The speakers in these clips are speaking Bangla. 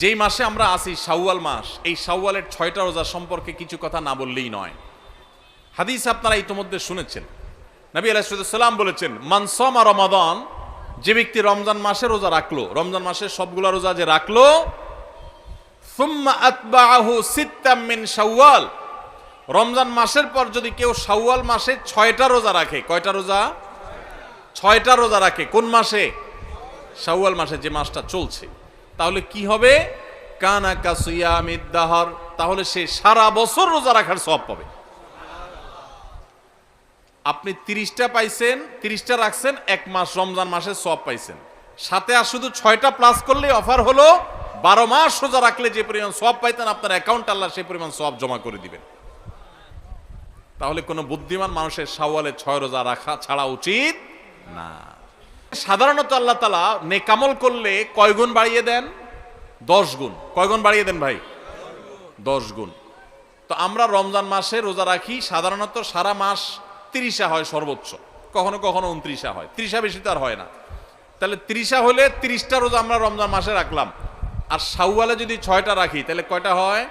যেই মাসে আমরা আছি শাওয়াল মাস, এই শাওয়ালের 6টা রোজা সম্পর্কে কিছু কথা না বললেই নয়। হাদিস আপনারা ইতিমধ্যে শুনেছেন। নবী আলাইহিস সালাম বলেছেন, মান সামা রমাদান, যে ব্যক্তি রমজান মাসে রোজা রাখলো, রমজান মাসের সবগুলা রোজা যে রাখলো, সুম্মা আতবাআহু সিত্তাম মিন শাওয়াল, রমজান মাসের পর যদি কেউ শাওয়াল মাসে 6টা রোজা রাখে, কয়টা রোজা? 6টা রোজা রাখে। কোন মাসে? শাওয়াল মাসে, যে মাসটা চলছে। তাহলে কি হবে? কানা কাসিয়ামিদ দাহর, তাহলে সে সারা বছর রোজা রাখার সওয়াব পাবে। আপনি 30টা পাইছেন, 30টা রাখছেন, এক মাস রমজান মাসের সওয়াব পাইছেন। সাথে আর শুধু 6টা প্লাস করলে অফার হলো 12 মাস রোজা রাখলে যে পরিমাণ সওয়াব পাইতেন, আপনার অ্যাকাউন্ট আল্লাহ সেই পরিমাণ সওয়াব জমা করে দিবেন। তাহলে কোনো বুদ্ধিমান মানুষের শাওয়ালে 6 রোজা রাখা ছাড়া উচিত না। সাধারণত আল্লাহ তাআলা নেকামল করলে কয় গুণ বাড়িয়ে দেন? 10 গুণ। কয় গুণ বাড়িয়ে দেন ভাই? 10 গুণ। তো আমরা রমজান মাসে রোজা রাখি, সাধারণত সারা মাস 30 হয় সর্বোচ্চ, কখনো কখনো 29 হয়, 30 বেশি তো আর হয় না। তাহলে 30 হলে 30টা রোজা আমরা রমজান মাসে রাখলাম, আর শাওয়ালে যদি 6টা রাখি তাহলে কয়টা হয়?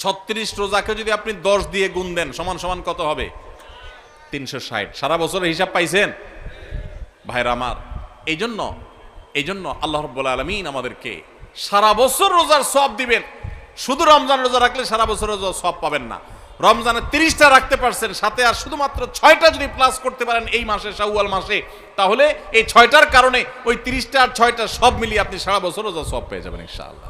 36 রোজাকে যদি আপনি 10 দিয়ে গুণ দেন সমান সমান কত হবে? 360। সারা বছরের হিসাব পাইছেন ভাইরা আমার। এই জন্য আল্লাহ রাব্বুল আলামিন আমাদেরকে সারা বছর রোজার সওয়াব দিবেন। শুধু রমজান রোজা রাখলে সারা বছর রোজার সওয়াব পাবেন না। রমজানে 30টা রাখতে পারছেন, সাথে আর শুধুমাত্র 6টা যদি প্লাস করতে পারেন এই মাসে, শাওয়াল মাসে, তাহলে এই 6টার কারণে ওই 30টা আর 6টা সব মিলিয়ে আপনি সারা বছর রোজার সওয়াব পেয়ে যাবেন ইনশাআল্লাহ।